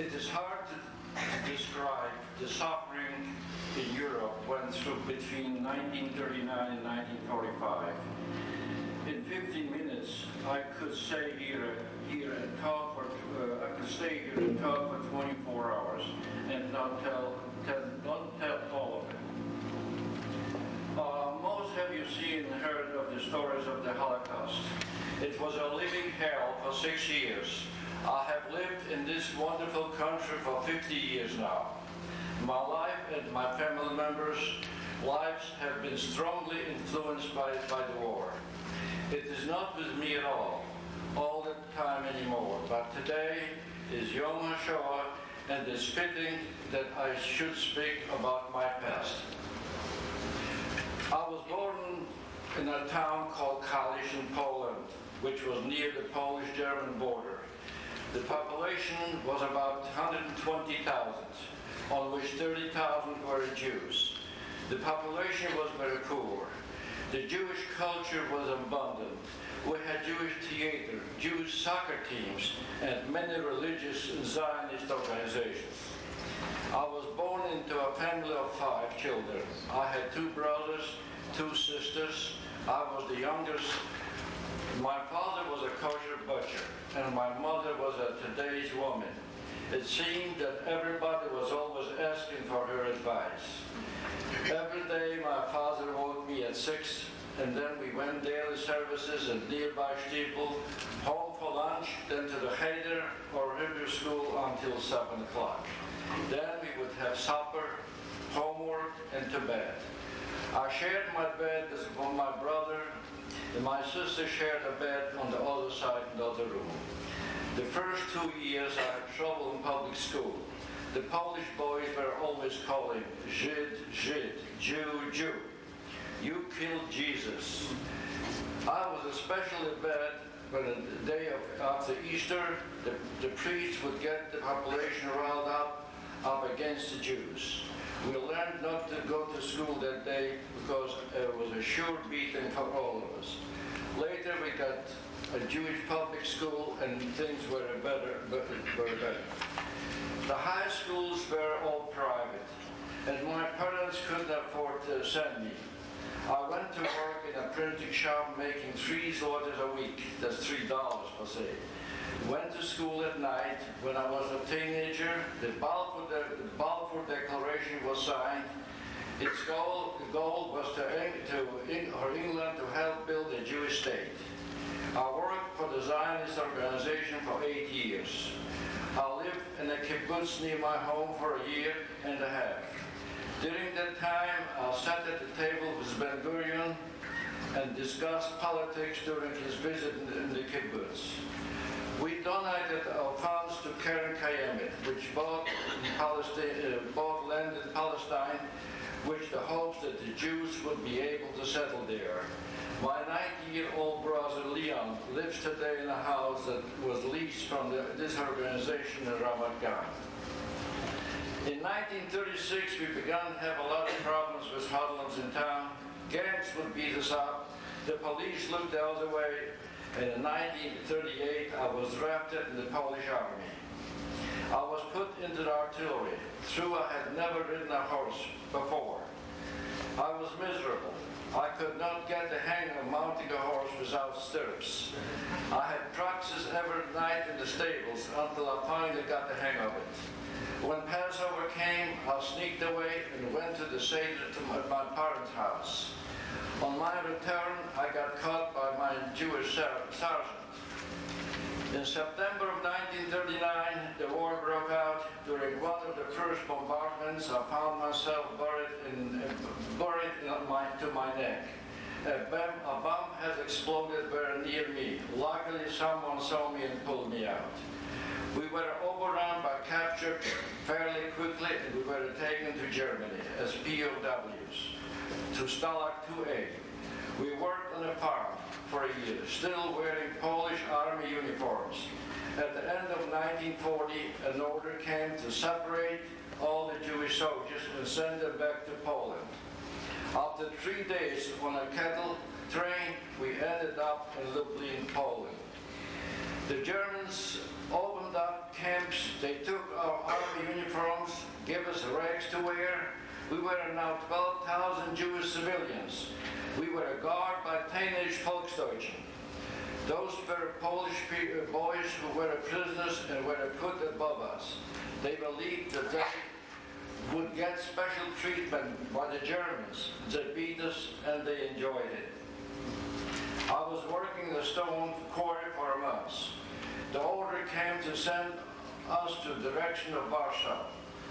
It is hard to describe the suffering in Europe went through between 1939 and 1945. In 15 minutes, I could stay here and talk for 24 hours and not tell all of it. Most have you seen and heard of the stories of the Holocaust. It was a living hell for 6 years. I have lived in this wonderful country for 50 years now. My life and my family members' lives have been strongly influenced by the war. It is not with me at all the time anymore, but today is Yom HaShoah, and it's fitting that I should speak about my past. I was born in a town called Kalisz in Poland, which was near the Polish-German border. The population was about 120,000, on which 30,000 were Jews. The population was very poor. The Jewish culture was abundant. We had Jewish theater, Jewish soccer teams, and many religious Zionist organizations. I was born into a family of 5 children. I had 2 brothers, 2 sisters. I was the youngest. My father was a kosher butcher, and my mother was a today's woman. It seemed that everybody was always asking for her advice. Every day my father woke me at 6, and then we went daily services at nearby Stiepel, home for lunch, then to the Cheder or Hebrew school until 7 o'clock. Then we would have supper, homework, and to bed. I shared my bed with my brother, and my sister shared a bed on the other side of the room. The first 2 years I had trouble in public school. The Polish boys were always calling Żyd, Żyd, Jew, Jew. You killed Jesus. I was especially bad when the day after Easter, the priests would get the population riled up against the Jews. We learned not to go to school that day because it was a sure beating for all of us. Later we got a Jewish public school and things were better. The high schools were all private and my parents couldn't afford to send me. I went to work in a printing shop making 3 zlotys a week, that's $3 per se. Went to school at night. When I was a teenager, the Balfour Declaration was signed. Its goal was for England to help build a Jewish state. I worked for the Zionist organization for 8 years. I lived in a kibbutz near my home for a year and a half. During that time, I sat at the table with Ben-Gurion and discussed politics during his visit in the kibbutz. We donated our funds to Keren Kayemet, which bought land in Palestine, which the hopes that the Jews would be able to settle there. My 90-year-old brother Leon lives today in a house that was leased from this organization in Ramat Gan. In 1936, we began to have a lot of problems with hoodlums in town. Gangs would beat us up. The police looked the other way. And in 1938, I was drafted in the Polish army. I was put into the artillery. I had never ridden a horse before. I was miserable. I could not get the hang of mounting a horse without stirrups. I had practice every night in the stables until I finally got the hang of it. When Passover came, I sneaked away and went to the Seder to my parents' house. On my return, I got caught by my Jewish sergeant. In September of 1939, the war broke out. During one of the first bombardments, I found myself buried to my neck. A bomb had exploded very near me. Luckily, someone saw me and pulled me out. We were overrun by capture fairly quickly, and we were taken to Germany as POWs, to Stalag 2A. We worked on a farm for a year, still wearing Polish army uniforms. At the end of 1940, an order came to separate all the Jewish soldiers and send them back to Poland. After 3 days on a cattle train, we ended up in Lublin, Poland. The Germans opened up camps. They took our army uniforms, gave us rags to wear. We were now 12,000 Jewish civilians. We were guarded by teenage Volksdeutschen. Those were Polish boys who were prisoners and were put above us. They believed that they would get special treatment by the Germans. They beat us and they enjoyed it. I was working the stone quarry for months. The order came to send us to the direction of Warsaw.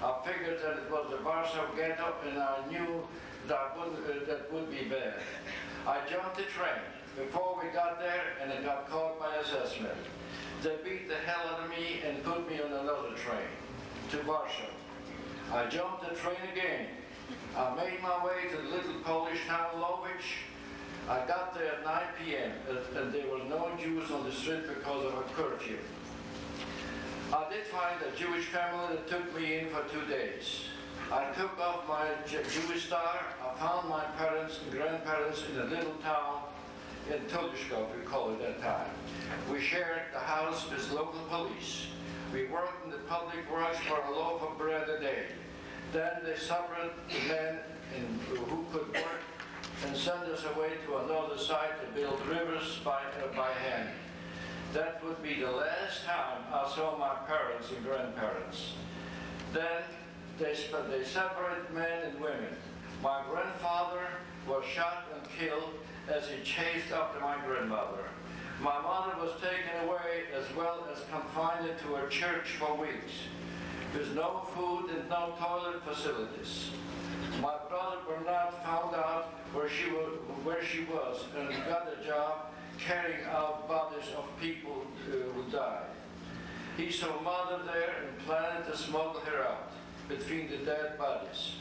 I figured that it was the Warsaw ghetto, and I knew that would be bad. I jumped the train before we got there, and I got caught by assessment. They beat the hell out of me and put me on another train to Warsaw. I jumped the train again. I made my way to the little Polish town Lowicz. I got there at 9 p.m. and there was no Jews on the street because of a curfew. I did find a Jewish family that took me in for 2 days. I took off my Jewish star. I found my parents and grandparents in a little town in Tulishkov, we call it that time. We shared the house with local police. We worked in the public works for a loaf of bread a day. Then they separated the men who could work and send us away to another site to build rivers by hand. That would be the last time I saw my parents and grandparents. Then they separated men and women. My grandfather was shot and killed as he chased after my grandmother. My mother was taken away as well as confined to a church for weeks, with no food and no toilet facilities. My brother Bernard found out where she was and got a job carrying out bodies of people who died. He saw mother there and planned to smuggle her out between the dead bodies.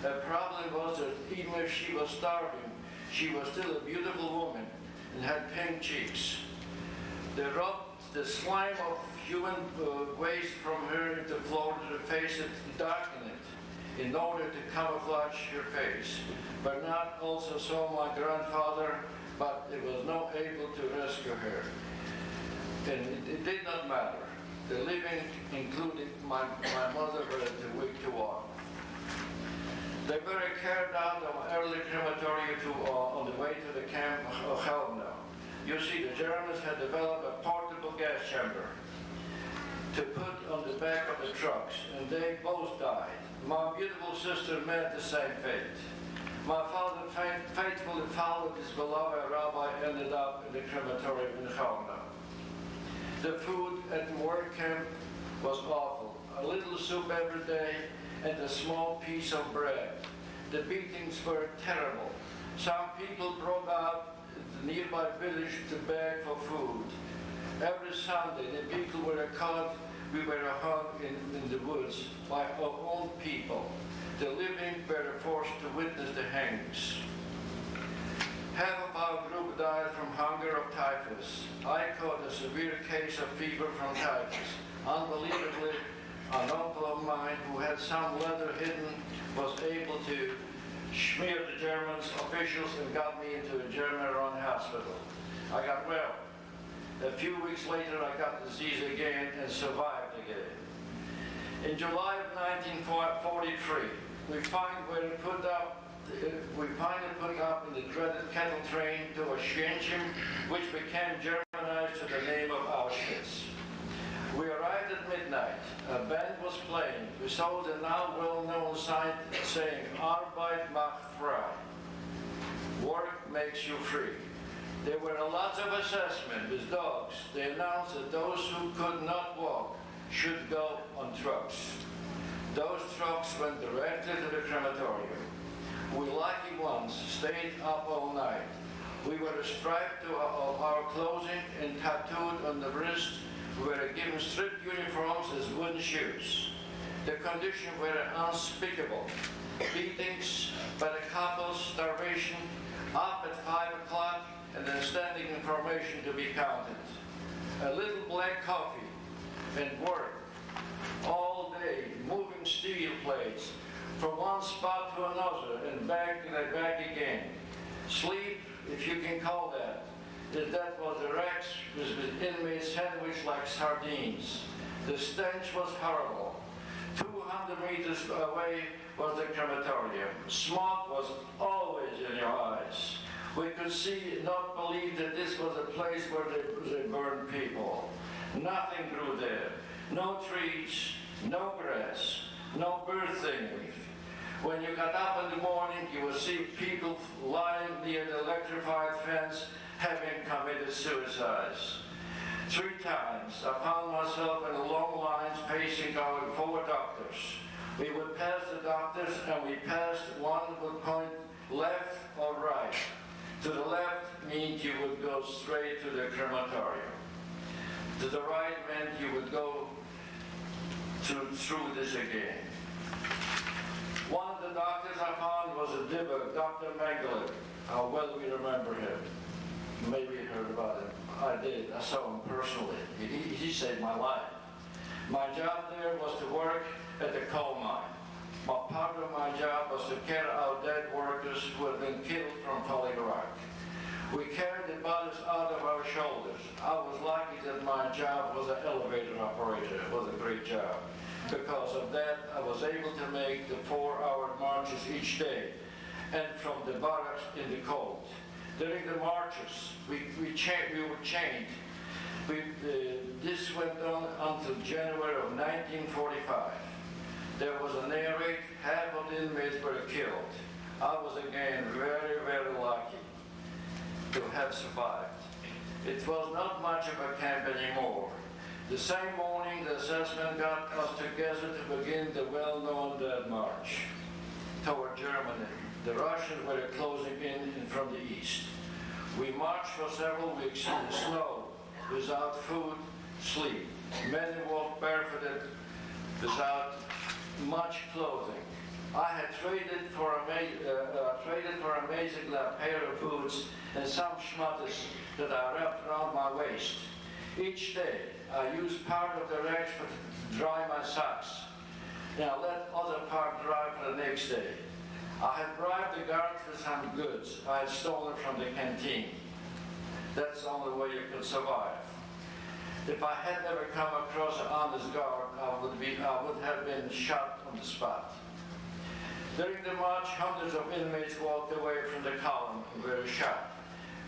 The problem was that even if she was starving, she was still a beautiful woman and had pink cheeks. They rubbed the slime of human waste from her into the floor to face it, darken it, in order to camouflage her face. Bernard also saw my grandfather, but it was not able to rescue her. And it did not matter. The living, including my mother, were too weak to walk. They were carried out of early crematory on the way to the camp of HaShoah. You see, the Germans had developed a portable gas chamber to put on the back of the trucks, and they both died. My beautiful sister met the same fate. My father faithfully followed his beloved rabbi, ended up in the crematorium in HaShoah. The food at the work camp was awful. A little soup every day and a small piece of bread. The beatings were terrible. Some people broke out the nearby village to beg for food. Every Sunday, the people were caught. We were hung in the woods by our own people. The living were forced to witness the hangings. Half of our group died from hunger or typhus. I caught a severe case of fever from typhus. Unbelievably, an uncle of mine who had some leather hidden was able to smear the German officials and got me into a German-run hospital. I got well. A few weeks later, I got the disease again and survived again. In July of 1943, we finally put up in the dreaded cattle train to a Shenzhen, which became Germanized to the name of Auschwitz. We arrived at midnight. A band was playing. We saw the now well-known sign saying, Arbeit macht frei. Work makes you free. There were a lot of assessment with dogs. They announced that those who could not walk should go on trucks. Those trucks went directly to the crematorium. We lucky ones stayed up all night. We were strapped to our clothing and tattooed on the wrist. We were given stripped uniforms as wooden shoes. The conditions were unspeakable. Beatings by the couples, starvation, up at 5 o'clock, and then standing in formation to be counted. A little black coffee and work all day, moving steel plates from one spot to another and back again. Sleep, if you can call that. That was the wrecks with inmates sandwiched like sardines. The stench was horrible. 200 meters away was the crematorium. Smoke was always in your eyes. We could not believe that this was a place where they burned people. Nothing grew there. No trees, no grass, no birthing leaf. When you got up in the morning, you would see people lying near the electrified fence having committed suicides. 3 times I found myself in long lines pacing our 4 doctors. We would pass the doctors and we passed one would point left or right. To the left meant you would go straight to the crematorium. To the right meant you would go through this again. One of the doctors I found was a dibber, Dr. Mengele. How well we remember him. Maybe you heard about him. I did. I saw him personally. He saved my life. My job there was to work at the coal mine. Part of my job was to carry out dead workers who had been killed from falling rock. We carried the bodies out of our shoulders. I was lucky that my job was an elevator operator. It was a great job. Because of that, I was able to make the 4-hour marches each day, and from the barracks in the cold. During the marches, we were chained. This went on until January of 1945. There was an air raid, half of the inmates were killed. I was again very, very lucky to have survived. It was not much of a camp anymore. The same morning, the assessment got us together to begin the well-known Dead March toward Germany. The Russians were closing in from the east. We marched for several weeks in the snow, without food, sleep. Many walked barefooted, without much clothing. I had traded for a amazingly a pair of boots and some schmutters that I wrapped around my waist. Each day, I used part of the rags to dry my socks. Now let other part dry for the next day. I had bribed the guards with some goods I had stolen from the canteen. That's the only way you could survive. If I had never come across an honest guard, I would have been shot on the spot. During the march, hundreds of inmates walked away from the column and were shot.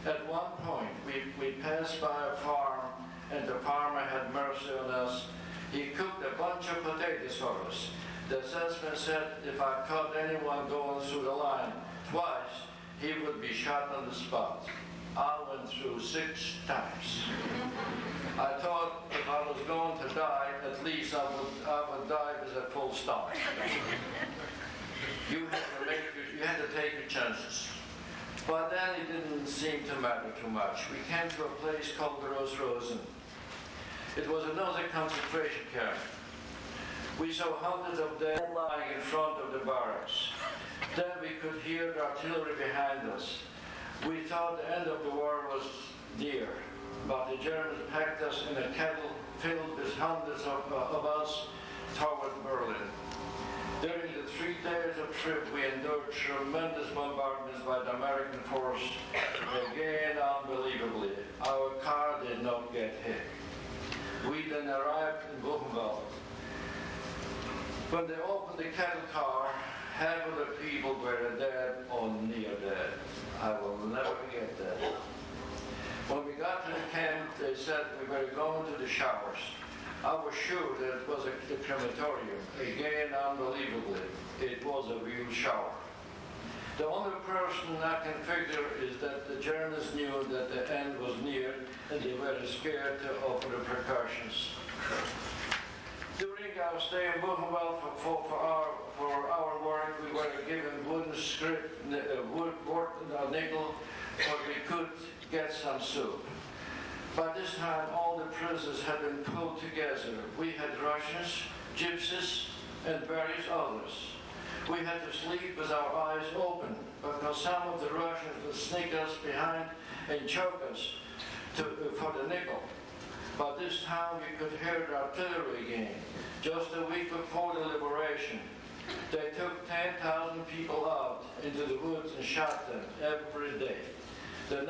At one point, we passed by a farm, and the farmer had mercy on us. He cooked a bunch of potatoes for us. The assessment said if I caught anyone going through the line twice, he would be shot on the spot. I went through 6 times. I thought if I was going to die, at least I would die with a full stomach. You had to take your chances. But then it didn't seem to matter too much. We came to a place called Gross Rosen. It was another concentration camp. We saw hundreds of dead lying in front of the barracks. Then we could hear the artillery behind us. We thought the end of the war was near, but the Germans packed us in a kettle filled with hundreds of us toward Berlin. During the 3 days of trip, we endured tremendous bombardments by the American force. Again, unbelievably, our car did not get hit. We then arrived in Buchenwald. When they opened the cattle car, half of the people were dead or near dead. I will never forget that. When we got to the camp, they said we were going to the showers. I was sure that it was the crematorium. Again, unbelievably, it was a real shower. The only person I can figure is that the Germans knew that the end was near and they were scared to offer the precautions. During our stay in Buchenwald for our work, we were given wooden script, a nickel, so we could get some soup. By this time, all the prisoners had been pulled together. We had Russians, Gypsies, and various others. We had to sleep with our eyes open because some of the Russians would sneak us behind and choke us for the nickel. By this time, we could hear the artillery again. Just a week before the liberation, they took 10,000 people out into the woods and shot them every day. They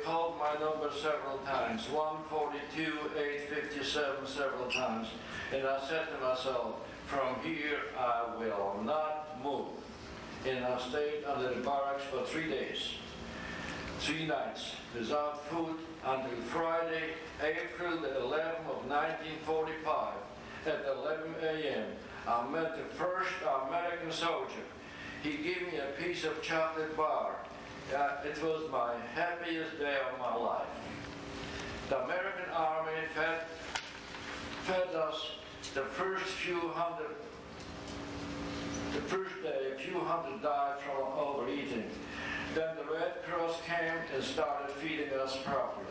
called my number several times, 142, 857 several times, and I said to myself, from here I will not move. And I stayed under the barracks for 3 days, 3 nights, without food until Friday, April the 11th of 1945, at 11 a.m. I met the first American soldier. He gave me a piece of chocolate bar. It was my happiest day of my life. The American Army fed us the first day, a few hundred died from overeating. Then the Red Cross came and started feeding us properly.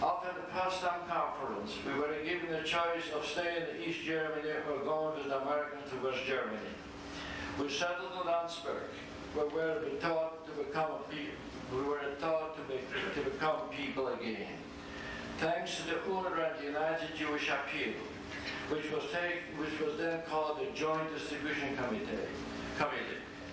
After the Potsdam Conference, we were given the choice of staying in East Germany or going with the Americans to West Germany. We settled in Landsberg, where we were taught to become people again. Thanks to the UNRWA and United Jewish Appeal, which was then called the Joint Distribution Committee.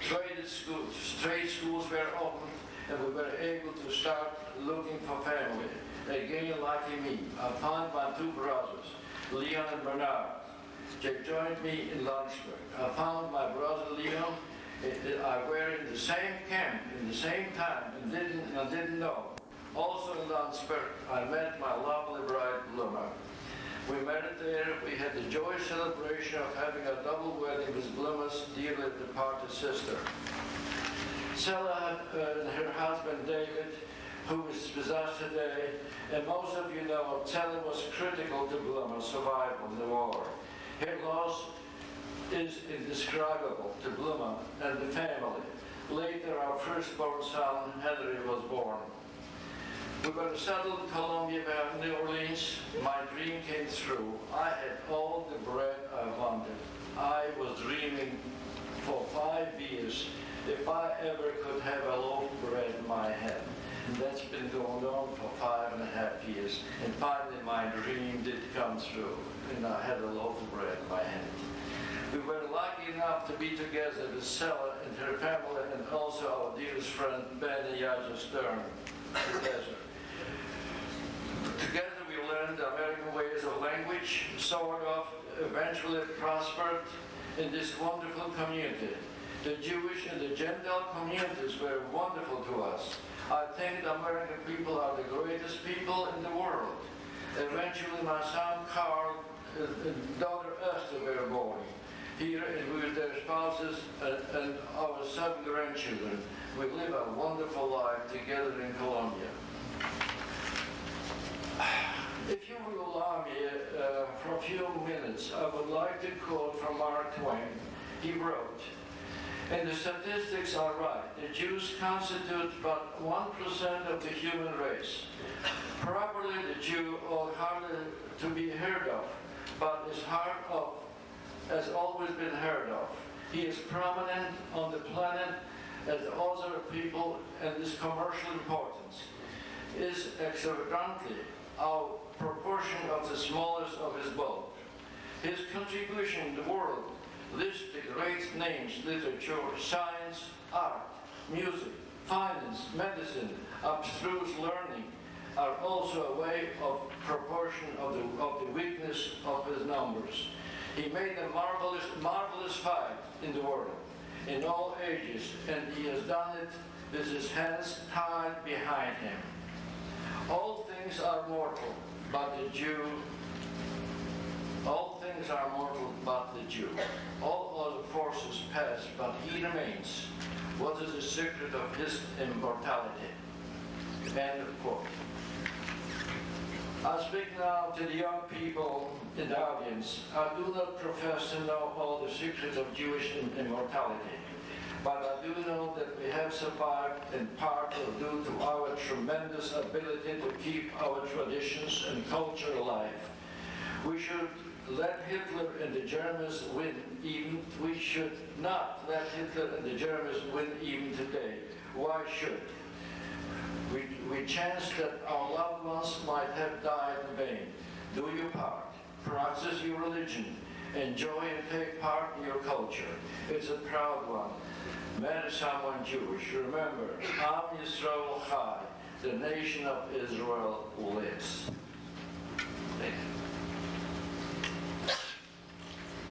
Trade schools were opened, and we were able to start looking for family. Again, lucky me, I found my 2 brothers, Leon and Bernard. They joined me in Landsberg. I found my brother Leon. I were in the same camp, in the same time, and didn't know. Also in Landsberg, I met my lovely bride, Bluma. We married there. We had the joyous celebration of having a double wedding with Bluma's dearly departed sister. Sella and her husband David, who is with us today, and most of you know Sella was critical to Bluma's survival in the war. Her loss is indescribable to Bluma and the family. Later, our firstborn son, Henry, was born. We were settled in Colombia, New Orleans. My dream came true. I had all the bread I wanted. I was dreaming for 5 years if I ever could have a loaf of bread in my hand. And that's been going on for 5.5 years. And finally, my dream did come true. And I had a loaf of bread in my hand. We were lucky enough to be together with Sella and her family, and also our dearest friend, Benny Yaja Stern, the desert. Together we learned the American ways of language, sort of, eventually prospered in this wonderful community. The Jewish and the Gentile communities were wonderful to us. I think the American people are the greatest people in the world. Eventually my son Carl and daughter Esther were born here, and with their spouses and our 7 grandchildren. We live a wonderful life together in Colombia. If you will allow me for a few minutes, I would like to quote from Mark Twain. He wrote, and the statistics are right. The Jews constitute but 1% of the human race. Properly, the Jew ought hardly to be heard of, but has always been heard of. He is prominent on the planet as other people, and his commercial importance is exorbitantly our proportion of the smallest of his bulk. His contribution in the world lists the great names: literature, science, art, music, finance, medicine, abstruse learning, are also a way of proportion of the weakness of his numbers. He made a marvelous fight in the world, in all ages, and he has done it with his hands tied behind him. All things are mortal, but the Jew. All things are mortal, but the Jew. All other forces pass, but he remains. What is the secret of his immortality? End of quote. I speak now to the young people in the audience. I do not profess to know all the secrets of Jewish immortality, but I do know that we have survived in part due to our tremendous ability to keep our traditions and culture alive. We should let Hitler and the Germans win we should not let Hitler and the Germans win even today. Why should? We chance that our loved ones might have died in vain. Do your part. Practice your religion Enjoy and take part in your culture. It's a proud one. Marry someone Jewish. Remember, Am Yisrael Chai, the nation of Israel lives. Thank you.